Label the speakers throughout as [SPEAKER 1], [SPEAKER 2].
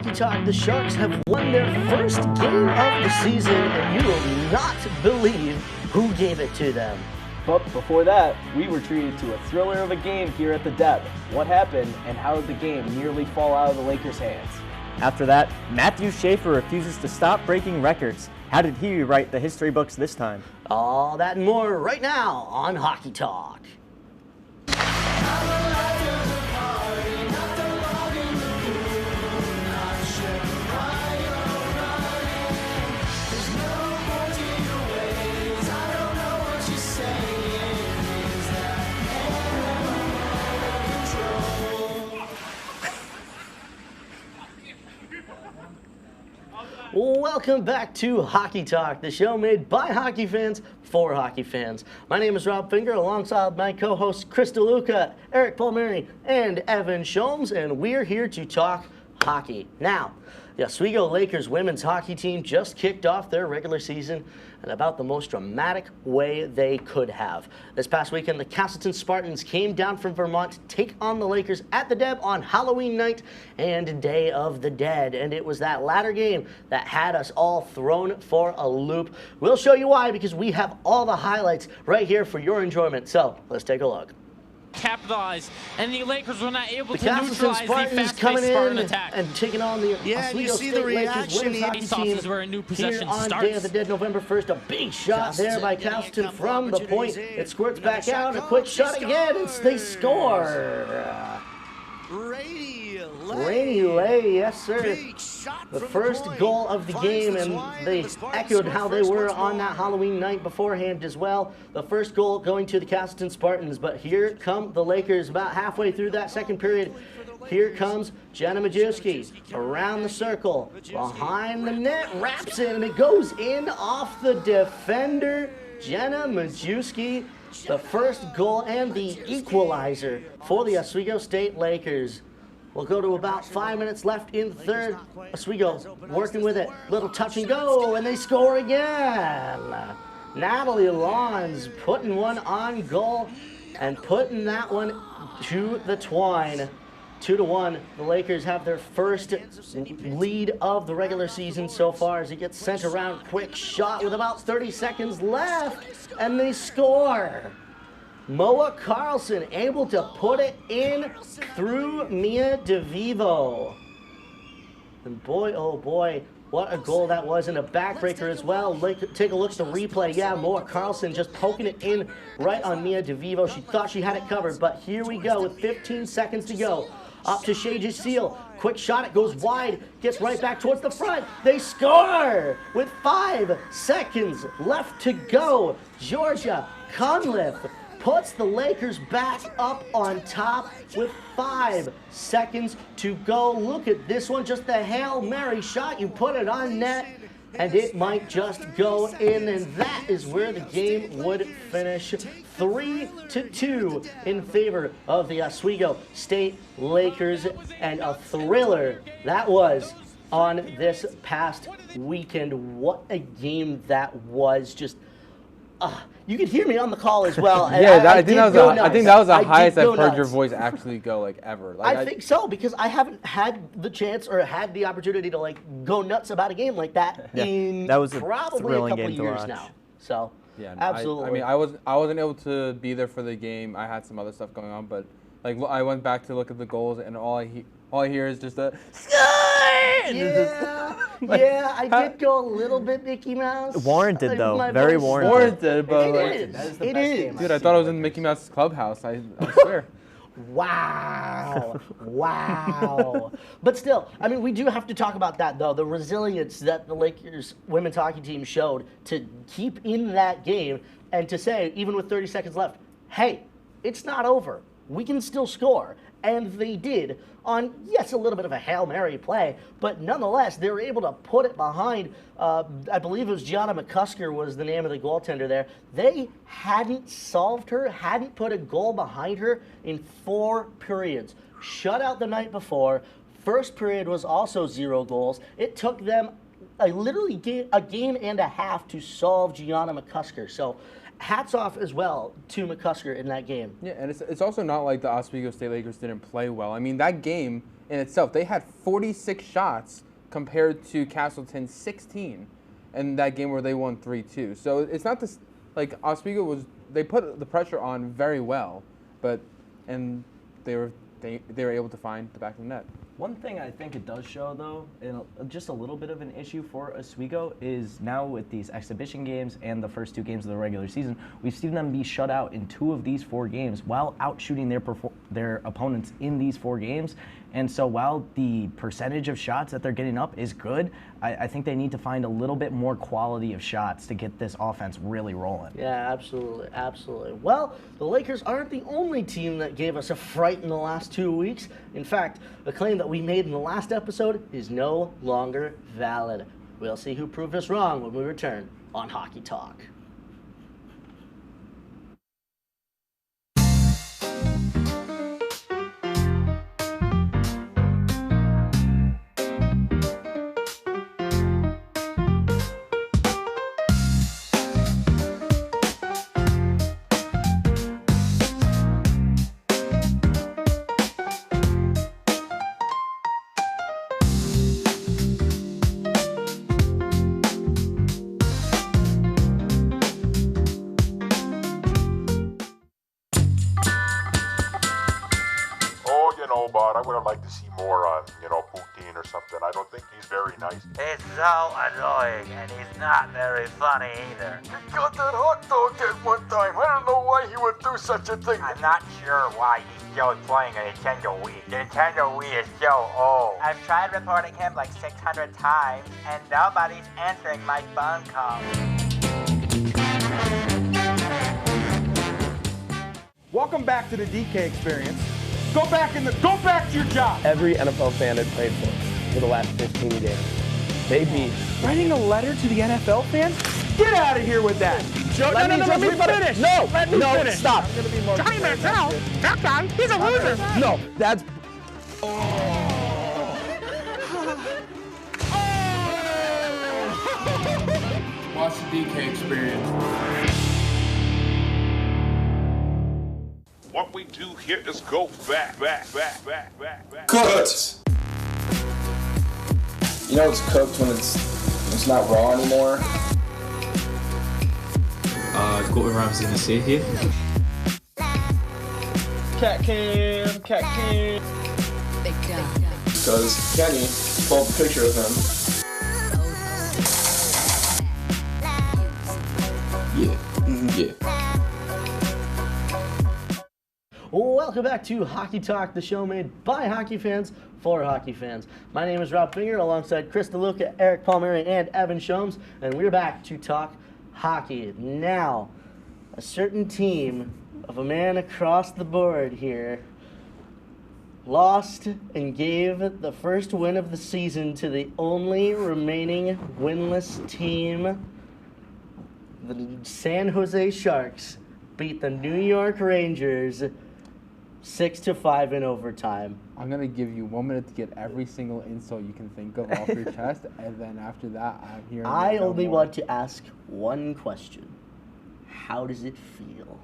[SPEAKER 1] Hockey Talk, the Sharks have won their first game of the season, and you will not believe who gave it to them.
[SPEAKER 2] But before that, we were treated to a thriller of a game here at the Deb. What happened, and how did the game nearly fall out of the Lakers' hands?
[SPEAKER 3] After that, Matthew Schaefer refuses to stop breaking records. How did he rewrite the history books this time?
[SPEAKER 1] All that and more right now on Hockey Talk. Welcome back to Hockey Talk, the show made by hockey fans for hockey fans. My name is Rob Finger, alongside my co-hosts Chris DeLuca, Eric Palmieri, and Evan Sholmes, and we're here to talk hockey. Now, the Oswego Lakers women's hockey team just kicked off their regular season in about the most dramatic way they could have. This past weekend, the Castleton Spartans came down from Vermont to take on the Lakers at the Deb on Halloween night and Day of the Dead. And it was that latter game that had us all thrown for a loop. We'll show you why, because we have all the highlights right here for your enjoyment. So let's take a look.
[SPEAKER 4] Capitalize, and the Lakers were not able to
[SPEAKER 1] Castleton
[SPEAKER 4] neutralize the
[SPEAKER 1] Spartans coming
[SPEAKER 4] fast-paced Spartan
[SPEAKER 1] in
[SPEAKER 4] attack.
[SPEAKER 1] and taking on the Oswego
[SPEAKER 5] you see
[SPEAKER 1] State
[SPEAKER 5] the
[SPEAKER 1] Lakers
[SPEAKER 5] reaction.
[SPEAKER 1] women's hockey team
[SPEAKER 4] Faceoffs where a new possession
[SPEAKER 1] here on
[SPEAKER 4] starts.
[SPEAKER 1] Day of the Dead, November 1st. A big shot there by Castleton from the point. It squirts back out. A quick shot again, and they score. Rainy Lay, yes sir. The first goal of the game, and they echoed how they were on that Halloween night beforehand as well. The first goal going to the Castleton Spartans, but here come the Lakers about halfway through that second period. Here comes Jenna Majewski around the circle, behind the net, wraps it, and it goes in off the defender. Jenna Majewski, the first goal and the equalizer for the Oswego State Lakers. We'll go to about 5 minutes left in the third. Oswego working with it. Little touch and go, and they score again. Natalie Lawns putting one on goal and putting that one to the twine. 2-1. The Lakers have their first lead of the regular season so far as it gets sent around. Quick shot with about 30 seconds left, and they score. Moa Carlson able to put it in through Mia DeVivo. And boy, oh boy, what a goal that was, and a backbreaker as well. Take a look at the replay. Yeah, Moa Carlson just poking it in right on Mia DeVivo. She thought she had it covered, but here we go with 15 seconds to go. Up to Shaja Seal. Quick shot, it goes wide, gets right back towards the front. They score with 5 seconds left to go. Georgia Conliffe puts the Lakers back up on top with 5 seconds to go. Look at this one, just the Hail Mary shot. You put it on net, and it might just go in, and that is where the game would finish. 3-2 in favor of the Oswego State Lakers, and a thriller that was on this past weekend. What a game that was. Just you could hear me on the call as well.
[SPEAKER 6] Yeah, I think that was the highest I've heard your
[SPEAKER 1] nuts.
[SPEAKER 6] voice actually go like ever.
[SPEAKER 1] I think so, because I haven't had the chance or had the opportunity to like go nuts about a game like that in
[SPEAKER 3] that was
[SPEAKER 1] probably a couple of years now. So
[SPEAKER 6] yeah,
[SPEAKER 1] absolutely.
[SPEAKER 6] I wasn't able to be there for the game. I had some other stuff going on, but like I went back to look at the goals, and all I hear is just a
[SPEAKER 1] yeah, I did go a little bit Mickey Mouse.
[SPEAKER 3] Warranted though, very warranted.
[SPEAKER 6] But
[SPEAKER 1] It is.
[SPEAKER 6] Dude, I thought I was in Mickey Mouse Clubhouse. I swear.
[SPEAKER 1] Wow. But still, I mean, we do have to talk about that, though. The resilience that the Lakers women's hockey team showed to keep in that game and to say, even with 30 seconds left, hey, it's not over. We can still score. And they did on, yes, a little bit of a Hail Mary play, but nonetheless, they were able to put it behind, I believe it was Gianna McCusker was the name of the goaltender there. They hadn't solved her, hadn't put a goal behind her in 4 periods. Shutout the night before. First period was also 0 goals. It took them literally a game and a half to solve Gianna McCusker. So hats off as well to McCusker in that game.
[SPEAKER 6] Yeah, and it's also not like the Oswego State Lakers didn't play well. I mean, that game in itself, they had 46 shots compared to Castleton's 16 in that game where they won 3-2. So it's not this, like, Oswego they put the pressure on very well, and they were able to find the back of the net.
[SPEAKER 2] One thing I think it does show, though, and just a little bit of an issue for Oswego, is now with these exhibition games and the first 2 games of the regular season, we've seen them be shut out in 2 of these 4 games while outshooting their opponents in these 4 games. And so while the percentage of shots that they're getting up is good, I think they need to find a little bit more quality of shots to get this offense really rolling.
[SPEAKER 1] Yeah, absolutely, absolutely. Well, the Lakers aren't the only team that gave us a fright in the last 2 weeks. In fact, a claim that we made in the last episode is no longer valid. We'll see who proved us wrong when we return on Hockey Talk.
[SPEAKER 5] But I would have liked to see more on, Putin or something. I don't think he's very nice.
[SPEAKER 7] He's so annoying, and he's not very funny either.
[SPEAKER 5] He got that hot dog at one time. I don't know why he would do such a thing.
[SPEAKER 7] I'm not sure why he's still playing a Nintendo Wii. The Nintendo Wii is so old. I've tried reporting him like 600 times, and nobody's answering my phone calls.
[SPEAKER 8] Welcome back to the DK experience. Go back to your job.
[SPEAKER 2] Every NFL fan had prayed for the last 15 games. They beat.
[SPEAKER 8] Writing a letter to the NFL fans? Get out of here with that. Let me finish.
[SPEAKER 2] No,
[SPEAKER 8] let me finish.
[SPEAKER 2] Stop.
[SPEAKER 8] Johnny Manziel, that guy, he's a loser.
[SPEAKER 2] No, that's.
[SPEAKER 9] Watch the DK experience.
[SPEAKER 5] What we do here is go back.
[SPEAKER 9] Cooked.
[SPEAKER 10] You know it's cooked when it's not raw anymore.
[SPEAKER 9] Gordon Ramsay gonna see here.
[SPEAKER 2] Cat cam.
[SPEAKER 10] Because Kenny pulled a picture of him.
[SPEAKER 9] Yeah.
[SPEAKER 1] Welcome back to Hockey Talk, the show made by hockey fans for hockey fans. My name is Rob Finger, alongside Chris DeLuca, Eric Palmieri, and Evan Shomes, and we're back to talk hockey. Now, a certain team of a man across the board here lost and gave the first win of the season to the only remaining winless team. The San Jose Sharks beat the New York Rangers 6-5 in overtime.
[SPEAKER 6] I'm going to give you 1 minute to get every single insult you can think of off your chest, and then after that, I'm here.
[SPEAKER 1] I only want to ask one question. How does it feel?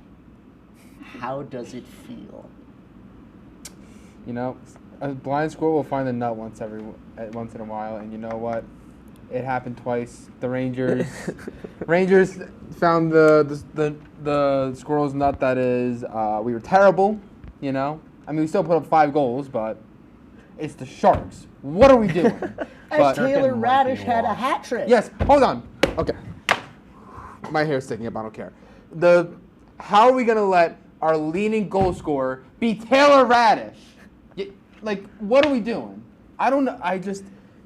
[SPEAKER 1] How does it feel?
[SPEAKER 6] A blind squirrel will find the nut once in a while, and you know what? It happened twice. The Rangers found the squirrel's nut. That is, we were terrible. I mean, we still put up 5 goals, but it's the Sharks. What are we doing?
[SPEAKER 1] As Taylor Radish had a hat trick.
[SPEAKER 6] Yes. Hold on. Okay. My hair's sticking up. I don't care. How are we gonna let our leading goal scorer be Taylor Radish? What are we doing? I don't know.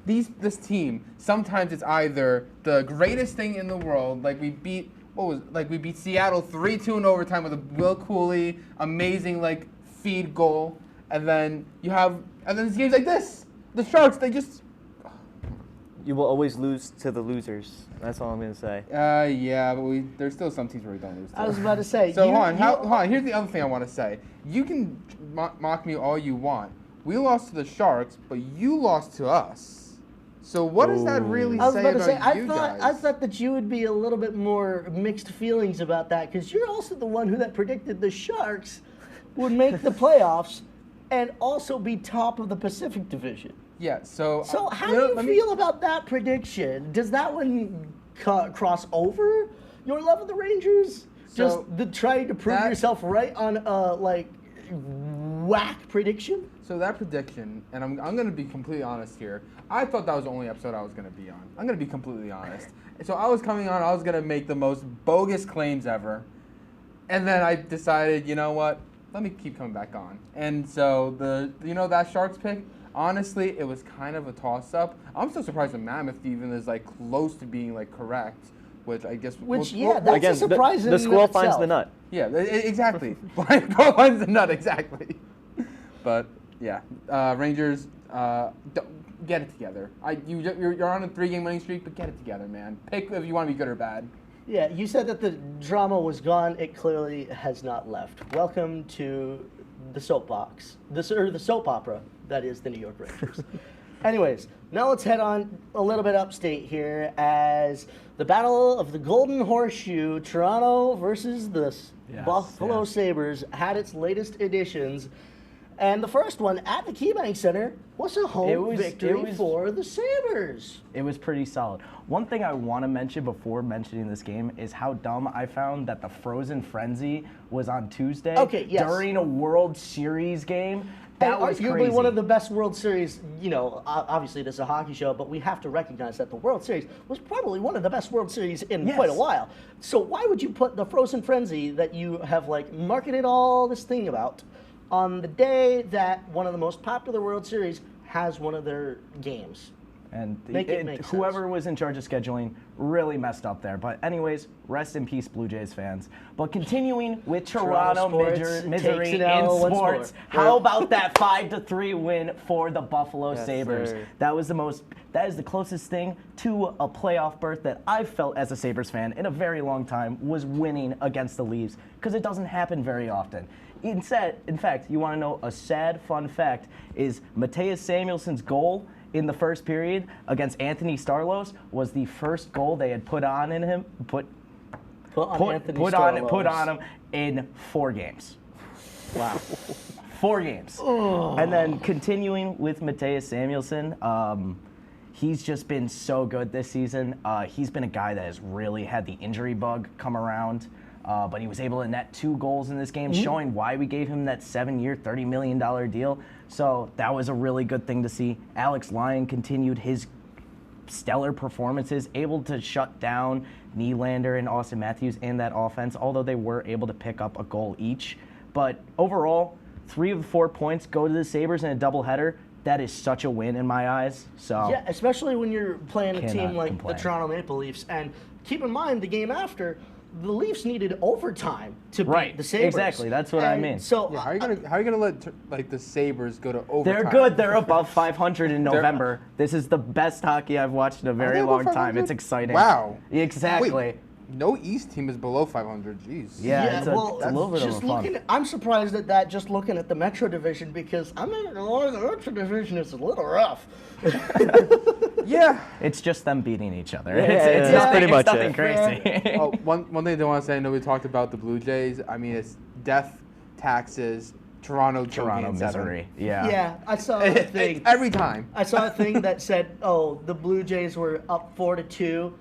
[SPEAKER 6] This team, sometimes it's either the greatest thing in the world, like we beat Seattle 3-2 in overtime with a Will Cooley amazing feed goal, and then there's games like this. The Sharks, they just.
[SPEAKER 3] You will always lose to the losers. That's all I'm gonna say.
[SPEAKER 6] Yeah, but there's still some teams where we don't lose to.
[SPEAKER 1] I was about to say.
[SPEAKER 6] So hold on. Here's the other thing I want to say. You can mock me all you want. We lost to the Sharks, but you lost to us. So what does that really
[SPEAKER 1] I was
[SPEAKER 6] say
[SPEAKER 1] about to
[SPEAKER 6] about
[SPEAKER 1] say, I
[SPEAKER 6] you
[SPEAKER 1] thought
[SPEAKER 6] guys?
[SPEAKER 1] that you would be a little bit more mixed feelings about that because you're also the one that predicted the Sharks would make the playoffs and also be top of the Pacific Division.
[SPEAKER 6] Yeah, so...
[SPEAKER 1] So how do you feel about that prediction? Does that one cross over your love of the Rangers? Just trying to prove yourself right on a, whack prediction?
[SPEAKER 6] So that prediction, and I'm going to be completely honest here, I thought that was the only episode I was going to be on. I'm going to be completely honest. So I was coming on, I was going to make the most bogus claims ever, and then I decided, you know what, let me keep coming back on. And so that Sharks pick, honestly, it was kind of a toss-up. I'm still surprised that Mammoth even is close to being correct, which I guess.
[SPEAKER 1] That's
[SPEAKER 3] again,
[SPEAKER 1] surprising.
[SPEAKER 3] The squirrel finds the nut.
[SPEAKER 6] Yeah, exactly. Squirrel finds the nut, exactly. But yeah, Rangers, get it together. You're on a 3-game winning streak, but get it together, man. Pick if you want to be good or bad.
[SPEAKER 1] Yeah, you said that the drama was gone. It clearly has not left. Welcome to the soapbox, the soap opera that is the New York Rangers. Anyways, now let's head on a little bit upstate here as the Battle of the Golden Horseshoe, Toronto versus the Buffalo Sabres, had its latest editions. And the first one at the KeyBank Center was a home victory for the Sabres.
[SPEAKER 2] It was pretty solid. One thing I want to mention before mentioning this game is how dumb I found that the Frozen Frenzy was on Tuesday during a World Series game. That was
[SPEAKER 1] arguably
[SPEAKER 2] crazy.
[SPEAKER 1] One of the best World Series, obviously this is a hockey show, but we have to recognize that the World Series was probably one of the best World Series in quite a while. So why would you put the Frozen Frenzy that you have marketed all this thing about on the day that one of the most popular World Series has one of their games?
[SPEAKER 2] And
[SPEAKER 1] whoever
[SPEAKER 2] was in charge of scheduling really messed up there. But anyways, rest in peace, Blue Jays fans. But continuing with Toronto misery in sports, how about that 5-3 win for the Buffalo Sabres?
[SPEAKER 3] Sir.
[SPEAKER 2] That is the closest thing to a playoff berth that I've felt as a Sabres fan in a very long time, was winning against the Leafs, because it doesn't happen very often. In fact, you want to know a sad fun fact is Matthias Samuelsson's goal in the first period against Anthony Starlos was the first goal they had put on him in 4 games.
[SPEAKER 1] Wow.
[SPEAKER 2] 4 games. Oh. And then continuing with Matthias Samuelsson, he's just been so good this season. He's been a guy that has really had the injury bug come around. But he was able to net 2 goals in this game, showing why we gave him that 7-year, $30 million deal. So that was a really good thing to see. Alex Lyon continued his stellar performances, able to shut down Nylander and Austin Matthews and that offense, although they were able to pick up a goal each. But overall, 3 of the 4 points go to the Sabres in a doubleheader. That is such a win in my eyes. So
[SPEAKER 1] yeah, especially when you're playing a team like
[SPEAKER 2] complain.
[SPEAKER 1] the Toronto Maple Leafs. And keep in mind, the game after, the Leafs needed overtime to beat the Sabres.
[SPEAKER 2] Exactly, that's what I mean.
[SPEAKER 1] So
[SPEAKER 6] how are you gonna let the Sabres go to overtime?
[SPEAKER 2] They're good. They're above 500 in November. This is the best hockey I've watched in a very long time. It's exciting.
[SPEAKER 6] Wow.
[SPEAKER 2] Exactly.
[SPEAKER 6] Wait, no East team is below 500. Jeez.
[SPEAKER 2] Yeah, it's a little bit of fun.
[SPEAKER 1] I'm surprised at that just looking at the Metro Division, because the Metro Division is a little rough.
[SPEAKER 6] Yeah.
[SPEAKER 2] It's just them beating each other.
[SPEAKER 3] Yeah,
[SPEAKER 2] It's
[SPEAKER 3] pretty much
[SPEAKER 2] nothing crazy.
[SPEAKER 6] One thing I want to say, I know we talked about the Blue Jays. I mean, it's death, taxes, Toronto
[SPEAKER 2] misery.
[SPEAKER 6] Yeah.
[SPEAKER 1] Yeah, I saw a thing.
[SPEAKER 6] Every time.
[SPEAKER 1] I saw a thing that said, the Blue Jays were up 4-2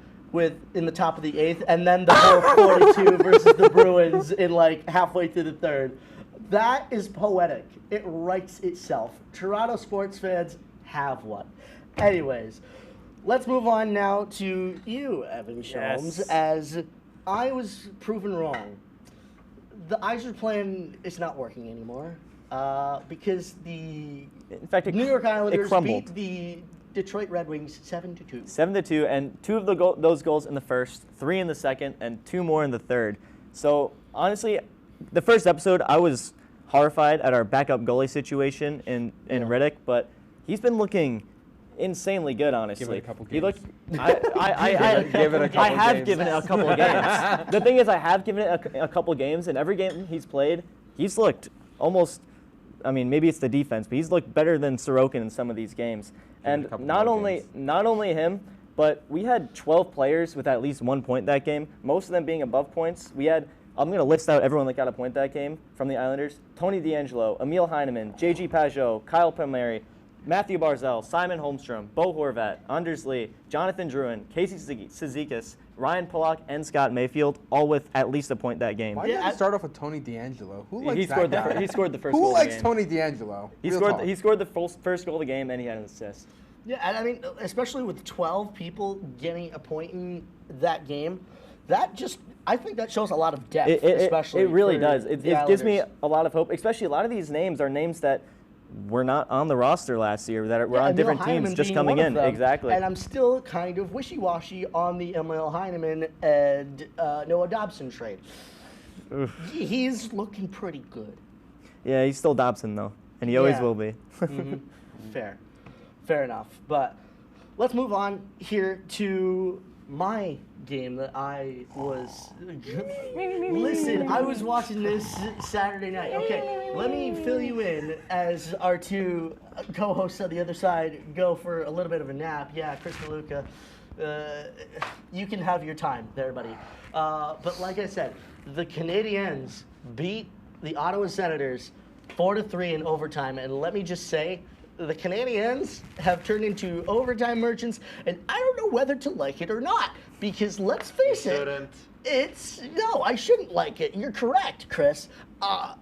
[SPEAKER 1] in the top of the 8th, and then the whole 4-2 versus the Bruins in halfway through the 3rd. That is poetic. It writes itself. Toronto sports fans have one. Anyways, let's move on now to you, Evan Sholmes, as I was proven wrong. The Yzer plan is not working anymore because the New York Islanders beat the Detroit Red Wings 7-2.
[SPEAKER 3] 7-2, and 2 of those goals in the first, 3 in the second, and 2 more in the third. So honestly, the first episode, I was horrified at our backup goalie situation in Riddick, but he's been looking insanely good, honestly.
[SPEAKER 6] Give it a couple games.
[SPEAKER 3] He looked. I have given it a couple of games. The thing is, I have given it a couple of games, and every game he's played, he's looked almost. I mean, maybe it's the defense, but he's looked better than Sorokin in some of these games. And
[SPEAKER 6] couple
[SPEAKER 3] not
[SPEAKER 6] more
[SPEAKER 3] only
[SPEAKER 6] games.
[SPEAKER 3] him, but we had 12 players with at least 1 point that game, most of them being above points. We had, I'm going to list out everyone that got a point that game from the Islanders. Tony DeAngelo, Emil Heineman, J.G. Pajot, Kyle Palmieri, Matthew Barzell, Simon Holmstrom, Bo Horvat, Anders Lee, Jonathan Druin, Casey Cizikas, Ryan Pollock, and Scott Mayfield, all with at least a point that game.
[SPEAKER 6] Why did you start off with Tony DeAngelo? Who likes
[SPEAKER 3] He
[SPEAKER 6] that
[SPEAKER 3] scored
[SPEAKER 6] guy?
[SPEAKER 3] he scored the first
[SPEAKER 6] Who
[SPEAKER 3] goal of the
[SPEAKER 6] likes
[SPEAKER 3] game.
[SPEAKER 6] Tony DeAngelo?
[SPEAKER 3] He scored the first goal of the game, and he had an assist.
[SPEAKER 1] Yeah, and I mean, especially with 12 people getting a point in that game, I think that shows a lot of depth, especially.
[SPEAKER 3] It really
[SPEAKER 1] for
[SPEAKER 3] does. It
[SPEAKER 1] the
[SPEAKER 3] gives me
[SPEAKER 1] Islanders.
[SPEAKER 3] a lot of hope, especially a lot of these names are names that were not on the roster last year, that were on
[SPEAKER 1] Emil
[SPEAKER 3] different
[SPEAKER 1] Heineman
[SPEAKER 3] teams just
[SPEAKER 1] being
[SPEAKER 3] coming
[SPEAKER 1] one of
[SPEAKER 3] in.
[SPEAKER 1] them.
[SPEAKER 3] Exactly.
[SPEAKER 1] And I'm still kind of wishy-washy on the Emil Heineman and Noah Dobson trade. He's looking pretty good.
[SPEAKER 3] Yeah, he's still Dobson, though, and he always
[SPEAKER 1] Yeah.
[SPEAKER 3] will be.
[SPEAKER 1] Fair enough. But let's move on here to my game that I was. Listen, I was watching this Saturday night. Okay, let me fill you in as our two co-hosts on the other side go for a little bit of a nap. Yeah, Chris and Luca, you can have your time there, buddy. But like I said, the Canadiens beat the Ottawa Senators 4-3 in overtime, and let me just say, the Canadiens have turned into overtime merchants, and I don't know whether to like it or not, because let's face it, I shouldn't like it. You're correct, Chris. I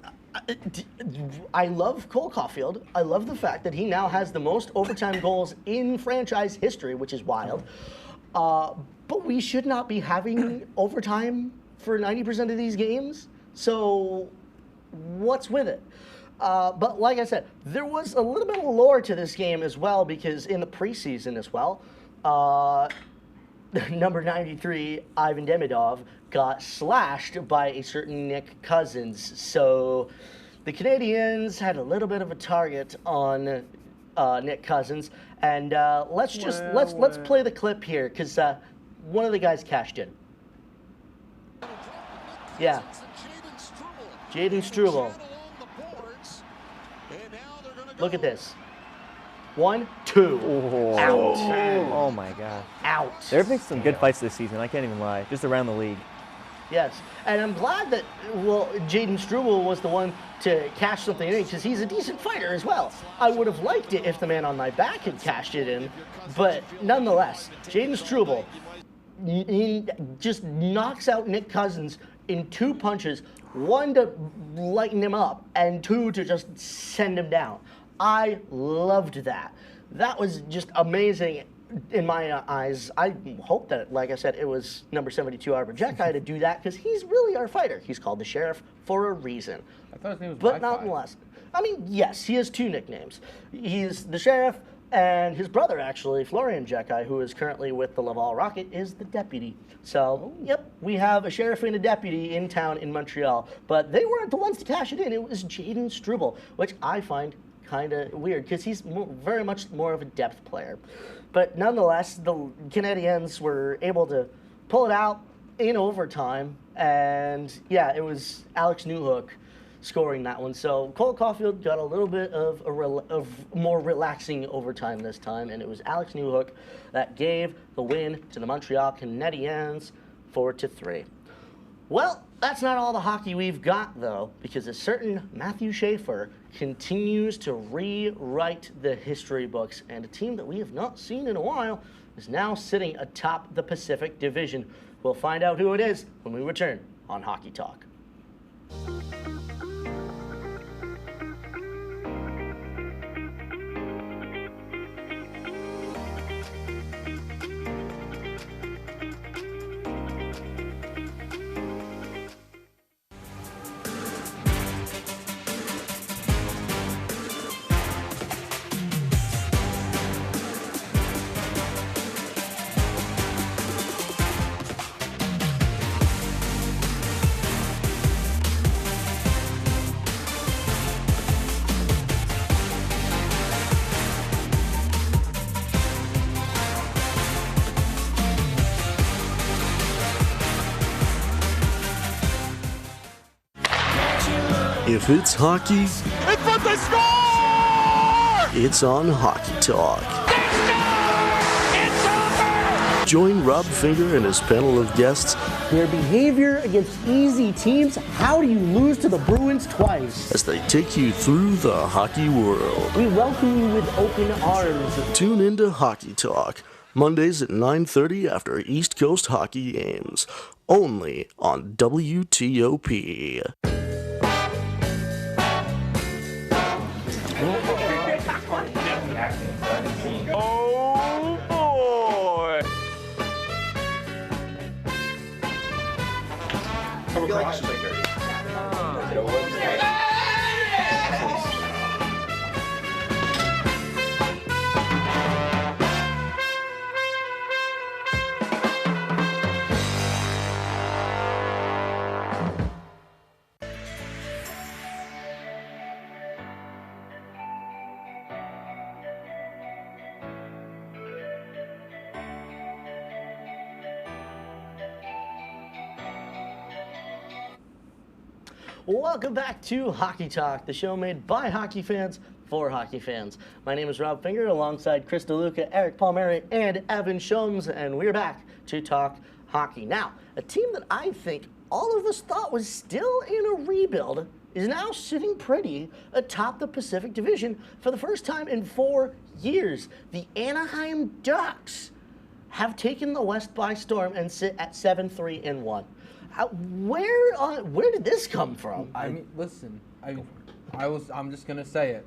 [SPEAKER 1] love Cole Caulfield. I love the fact that he now has the most overtime goals in franchise history, which is wild. But we should not be having overtime for 90% of these games. So what's with it? But like I said, there was a little bit of lore to this game as well, because in the preseason as well, number 93, Ivan Demidov, got slashed by a certain Nick Cousins. So the Canadiens had a little bit of a target on Nick Cousins, and let's play the clip here, because one of the guys cashed in. Yeah, Jaden Struble. Look at this. 1, 2.
[SPEAKER 3] Oh.
[SPEAKER 1] Out.
[SPEAKER 3] Oh my God.
[SPEAKER 1] Out.
[SPEAKER 3] There have been some good fights this season. I can't even lie. Just around the league.
[SPEAKER 1] Yes, and I'm glad that, Jaden Struble was the one to cash something in, because he's a decent fighter as well. I would have liked it if the man on my back had cashed it in, but nonetheless, Jaden Struble just knocks out Nick Cousins in 2 punches, 1 to lighten him up, and 2 to just send him down. I loved that. That was just amazing in my eyes. I hope that, like I said, it was number 72, Arbor Jacki, to do that, because he's really our fighter. He's called the Sheriff for a reason.
[SPEAKER 6] I thought his name was
[SPEAKER 1] But
[SPEAKER 6] Wi-Fi.
[SPEAKER 1] nonetheless, I mean, yes, he has 2 nicknames. He's the Sheriff, and his brother, actually, Florian Jacki, who is currently with the Laval Rocket, is the deputy. So, yep, we have a sheriff and a deputy in town in Montreal. But they weren't the ones to cash it in. It was Jaden Struble, which I find kind of weird, because he's very much more of a depth player. But nonetheless, the Canadiens were able to pull it out in overtime. And, yeah, it was Alex Newhook scoring that one. So Cole Caulfield got a little bit of more relaxing overtime this time, and it was Alex Newhook that gave the win to the Montreal Canadiens 4-3. Well, that's not all the hockey we've got, though, because a certain Matthew Schaefer continues to rewrite the history books, and a team that we have not seen in a while is now sitting atop the Pacific Division. We'll find out who it is when we return on Hockey Talk.
[SPEAKER 11] If it's hockey,
[SPEAKER 8] It's what they score!
[SPEAKER 11] it's on Hockey Talk. Join Rob Finger and his panel of guests.
[SPEAKER 1] Their behavior against easy teams. How do you lose to the Bruins twice?
[SPEAKER 11] As they take you through the hockey world.
[SPEAKER 1] We welcome you with open arms.
[SPEAKER 11] Tune into Hockey Talk, Mondays at 9:30 after East Coast hockey games. Only on WTOP.
[SPEAKER 8] Oh boy!
[SPEAKER 1] Welcome back to Hockey Talk, the show made by hockey fans for hockey fans. My name is Rob Finger, alongside Chris DeLuca, Eric Palmieri, and Evan Shomes, and we're back to talk hockey. Now, a team that I think all of us thought was still in a rebuild is now sitting pretty atop the Pacific Division for the first time in 4 years. The Anaheim Ducks have taken the West by storm and sit at 7-3-1. Where did this come from?
[SPEAKER 6] I mean, listen, I'm just gonna say it.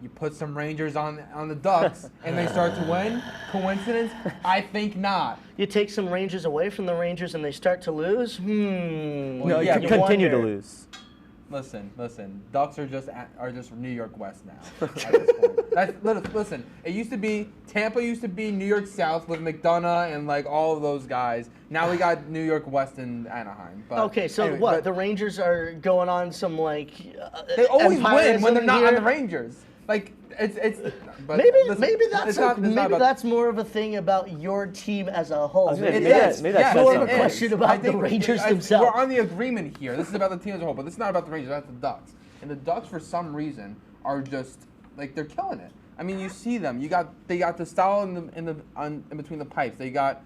[SPEAKER 6] You put some Rangers on the Ducks and they start to win. Coincidence? I think not.
[SPEAKER 1] You take some Rangers away from the Rangers and they start to lose?
[SPEAKER 3] No,
[SPEAKER 6] yeah,
[SPEAKER 3] you continue to
[SPEAKER 1] wonder.
[SPEAKER 3] lose.
[SPEAKER 6] Listen. Ducks are just New York West now. At this point. Listen. It used to be Tampa used to be New York South with McDonough and like all of those guys. Now we got New York West and Anaheim. But
[SPEAKER 1] okay, so
[SPEAKER 6] anyway,
[SPEAKER 1] what? The Rangers are going on some like
[SPEAKER 6] they always win when they're not
[SPEAKER 1] here?
[SPEAKER 6] on the Rangers. Like it's. But
[SPEAKER 1] Maybe
[SPEAKER 6] listen,
[SPEAKER 1] maybe
[SPEAKER 6] it's not about-
[SPEAKER 1] that's more of a thing about your team as a whole.
[SPEAKER 3] Maybe
[SPEAKER 1] Maybe
[SPEAKER 3] that's
[SPEAKER 1] more of
[SPEAKER 3] it
[SPEAKER 1] a
[SPEAKER 3] is.
[SPEAKER 1] question about the Rangers themselves.
[SPEAKER 6] We're on the agreement here. This is about the team as a whole, but this is not about the Rangers. That's the Ducks. And the Ducks, for some reason, are just like they're killing it. I mean, you see them. They got the style in between the pipes. They got.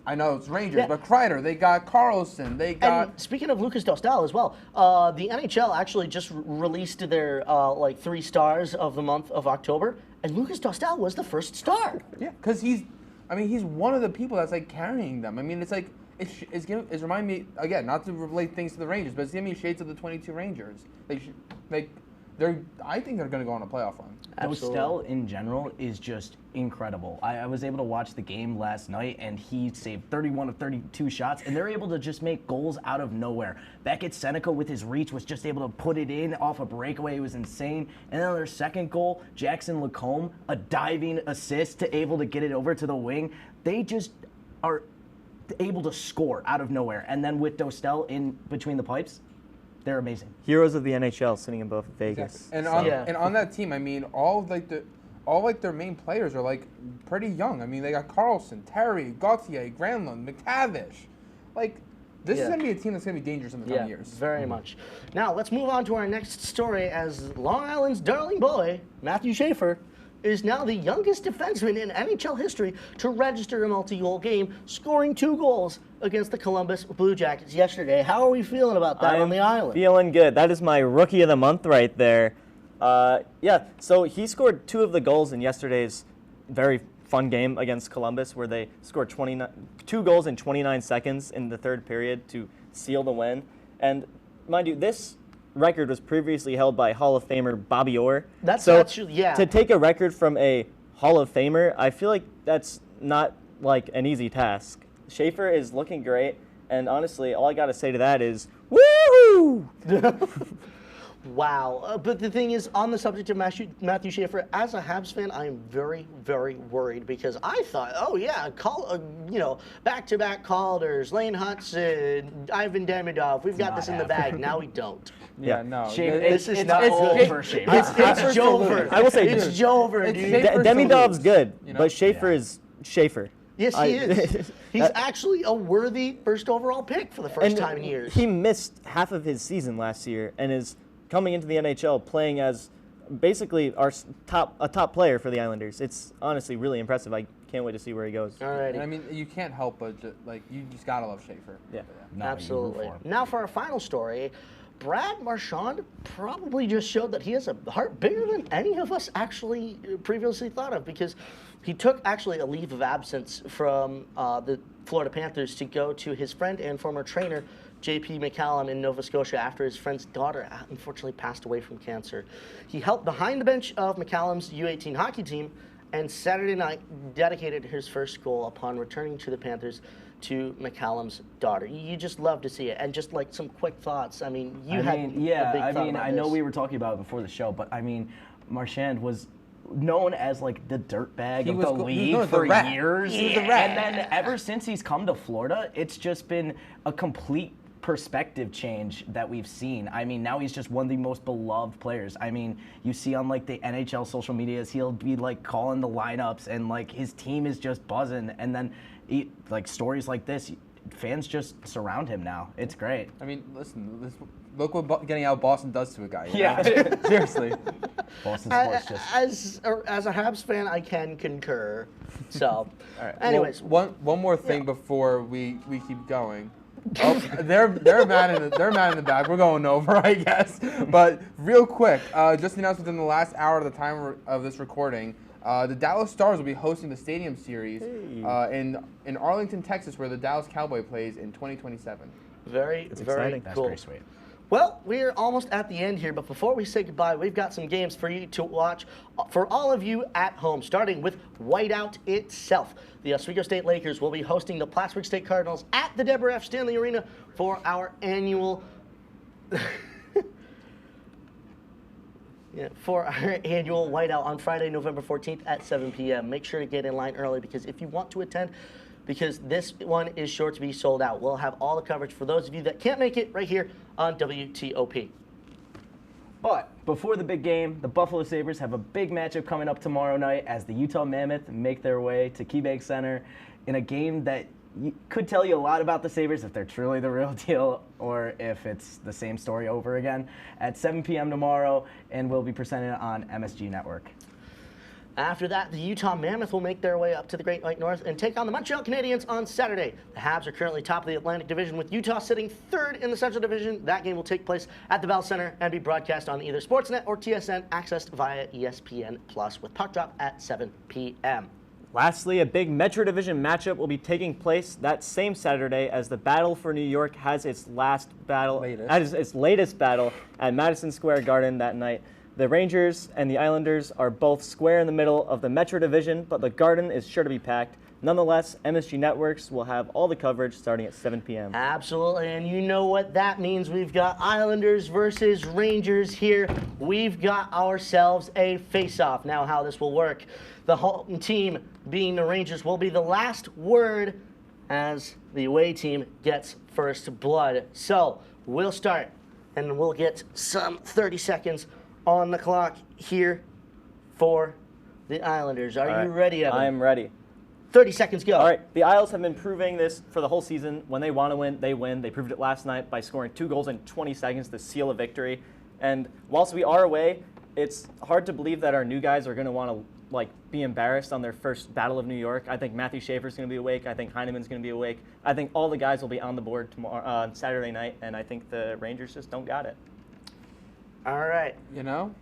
[SPEAKER 6] I know it's Rangers, but Kreider. They got Carlson. They got.
[SPEAKER 1] And speaking of Lucas Dostal as well, the NHL actually just released their 3 stars of the month of October, and Lucas Dostal was the first star.
[SPEAKER 6] Yeah, because he's one of the people that's like carrying them. I mean, it's like it's reminding me again, not to relate things to the Rangers, but it's giving me shades of the 22 Rangers. I think they're going to go on a playoff run.
[SPEAKER 2] Dostal in general is just incredible. I was able to watch the game last night, and he saved 31 of 32 shots, and they're able to just make goals out of nowhere. Beckett Seneca with his reach was just able to put it in off a breakaway. It was insane. And then their second goal, Jackson Lacombe, a diving assist to able to get it over to the wing. They just are able to score out of nowhere. And then with Dostal in between the pipes, they're amazing.
[SPEAKER 3] Heroes of the NHL sitting above Vegas.
[SPEAKER 6] Exactly. And on that team, I mean, all their main players are like pretty young. I mean, they got Carlson, Terry, Gauthier, Granlund, McTavish. Like, this is going to be a team that's going to be dangerous in the coming years.
[SPEAKER 1] Very much. Now, let's move on to our next story as Long Island's darling boy, Matthew Schaefer, is now the youngest defenseman in NHL history to register a multi-goal game, scoring 2 goals against the Columbus Blue Jackets yesterday. How are we feeling about that on the island?
[SPEAKER 3] Feeling good. That is my rookie of the month right there. So he scored 2 of the goals in yesterday's very fun game against Columbus, where they scored 2 goals in 29 seconds in the third period to seal the win. And mind you, this record was previously held by Hall of Famer Bobby Orr. To take a record from a Hall of Famer, I feel like that's not like an easy task. Schaefer is looking great, and honestly, all I got to say to that is, woohoo!
[SPEAKER 1] Wow. But the thing is, on the subject of Matthew Schaefer, as a Habs fan, I am very, very worried because I thought, back-to-back Calder's, Lane Hudson, Ivan Demidov, we've got this in the bag. Now we don't.
[SPEAKER 6] Yeah, no.
[SPEAKER 1] This is not over Schaefer. It's Jover.
[SPEAKER 3] I will say,
[SPEAKER 1] it's Jover, dude.
[SPEAKER 3] Demidov's good, but Schaefer is Schaefer.
[SPEAKER 1] Yes, he is. He's actually a worthy first overall pick for the first time in years.
[SPEAKER 3] He missed half of his season last year and is coming into the NHL playing as basically a top player for the Islanders. It's honestly really impressive. can't wait to see where he goes.
[SPEAKER 1] All right.
[SPEAKER 6] And I mean, you can't help but you just gotta love Schaefer.
[SPEAKER 3] Yeah.
[SPEAKER 1] Absolutely. Now for our final story, Brad Marchand probably just showed that he has a heart bigger than any of us actually previously thought of, because he took actually a leave of absence from the Florida Panthers to go to his friend and former trainer, J.P. McCallum, in Nova Scotia after his friend's daughter unfortunately passed away from cancer. He helped behind the bench of McCallum's U18 hockey team, and Saturday night dedicated his first goal upon returning to the Panthers to McCallum's daughter. You just love to see it. And just like some quick thoughts. I mean, a big thought about
[SPEAKER 2] I know
[SPEAKER 1] this.
[SPEAKER 2] we were talking about it before the show, but I mean, Marchand was known as like the dirtbag of the league for years.
[SPEAKER 6] He was the rat.
[SPEAKER 2] And then ever since he's come to Florida, it's just been a complete perspective change that we've seen. I mean, now he's just one of the most beloved players. I mean, you see on like the NHL social medias, he'll be like calling the lineups, and like his team is just buzzing. And then like stories like this, fans just surround him now. It's great.
[SPEAKER 6] I mean, listen, look what getting out of Boston does to a guy. You
[SPEAKER 2] Yeah.
[SPEAKER 6] know? Seriously.
[SPEAKER 2] Boston sports just...
[SPEAKER 1] As a Habs fan, I can concur. So,
[SPEAKER 6] All right.
[SPEAKER 1] anyways.
[SPEAKER 6] Well, one more thing before we keep going. Oh, they're mad in the back. We're going over, I guess. But real quick, just announced within the last hour of the time of this recording, the Dallas Stars will be hosting the Stadium Series in Arlington, Texas, where the Dallas Cowboy plays in 2027.
[SPEAKER 1] Very
[SPEAKER 3] exciting.
[SPEAKER 1] cool.
[SPEAKER 2] That's pretty sweet.
[SPEAKER 1] Well, we're almost at the end here, but before we say goodbye, we've got some games for you to watch for all of you at home, starting with Whiteout itself. The Oswego State Lakers will be hosting the Plattsburgh State Cardinals at the Deborah F. Stanley Arena for our annual Whiteout on Friday, November 14th at 7 p.m. Make sure to get in line early, because if you want to attend, because this one is sure to be sold out. We'll have all the coverage for those of you that can't make it right here on WTOP.
[SPEAKER 2] But before the big game, the Buffalo Sabres have a big matchup coming up tomorrow night as the Utah Mammoth make their way to KeyBank Center in a game that could tell you a lot about the Sabres if they're truly the real deal or if it's the same story over again at 7 p.m. tomorrow, and will be presented on MSG Network.
[SPEAKER 1] After that, the Utah Mammoth will make their way up to the Great White North and take on the Montreal Canadiens on Saturday. The Habs are currently top of the Atlantic Division, with Utah sitting third in the Central Division. That game will take place at the Bell Center and be broadcast on either Sportsnet or TSN, accessed via ESPN+, with puck drop at 7 p.m.
[SPEAKER 3] Lastly, a big Metro Division matchup will be taking place that same Saturday as the Battle for New York has its latest battle at Madison Square Garden that night. The Rangers and the Islanders are both square in the middle of the Metro Division, but the Garden is sure to be packed. Nonetheless, MSG Networks will have all the coverage starting at 7 p.m.
[SPEAKER 1] Absolutely, and you know what that means. We've got Islanders versus Rangers here. We've got ourselves a face-off. Now, how this will work, the home team, being the Rangers, will be the last word as the away team gets first blood. So, we'll start, and we'll get some 30 seconds on the clock here for the Islanders. Are you ready, Evan?
[SPEAKER 3] I'm ready.
[SPEAKER 1] 30 seconds, go.
[SPEAKER 3] All right, the Isles have been proving this for the whole season. When they want to win, they win. They proved it last night by scoring 2 goals in 20 seconds to seal a victory. And whilst we are away, it's hard to believe that our new guys are going to want to be embarrassed on their first Battle of New York. I think Matthew Schaefer's going to be awake. I think Heineman's going to be awake. I think all the guys will be on the board tomorrow, Saturday night, and I think the Rangers just don't got it.
[SPEAKER 1] All right.
[SPEAKER 6] You know?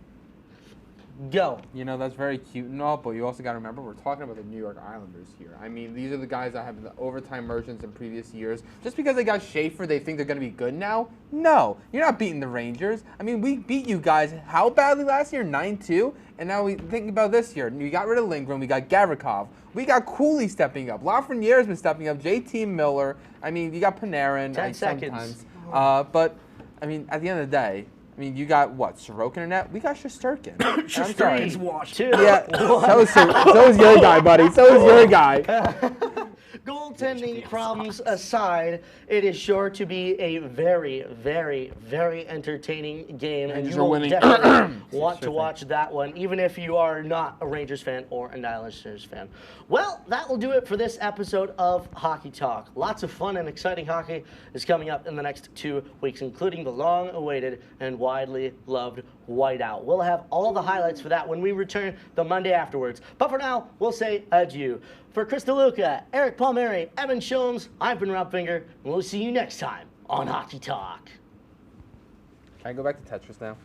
[SPEAKER 1] Go.
[SPEAKER 6] You know, that's very cute and all, but you also got to remember we're talking about the New York Islanders here. I mean, these are the guys that have the overtime margins in previous years. Just because they got Schaefer, they think they're going to be good now? No. You're not beating the Rangers. I mean, we beat you guys how badly last year? 9-2? And now we think about this year. We got rid of Lindgren. We got Gavrikov. We got Cooley stepping up. Lafreniere's been stepping up. JT Miller. I mean, you got Panarin.
[SPEAKER 1] 10 seconds.
[SPEAKER 6] Sometimes. But, I mean, at the end of the day, I mean, you got, what, Sorokin in net? We got Shesterkin. I'm sorry.
[SPEAKER 1] He's washed.
[SPEAKER 6] Yeah, so is your guy, buddy. So is your guy.
[SPEAKER 1] Goaltending problems aside, it is sure to be a very, very, very entertaining game, and you will definitely want to watch that one, even if you are not a Rangers fan or an Islanders fan. Well, that will do it for this episode of Hockey Talk. Lots of fun and exciting hockey is coming up in the next 2 weeks, including the long-awaited and widely loved Whiteout. We'll have all the highlights for that when we return the Monday afterwards. But for now, we'll say adieu. For Chris DeLuca, Eric Palmieri, Evan Shomes, I've been Rob Finger, and we'll see you next time on Hockey Talk.
[SPEAKER 6] Can I go back to Tetris now?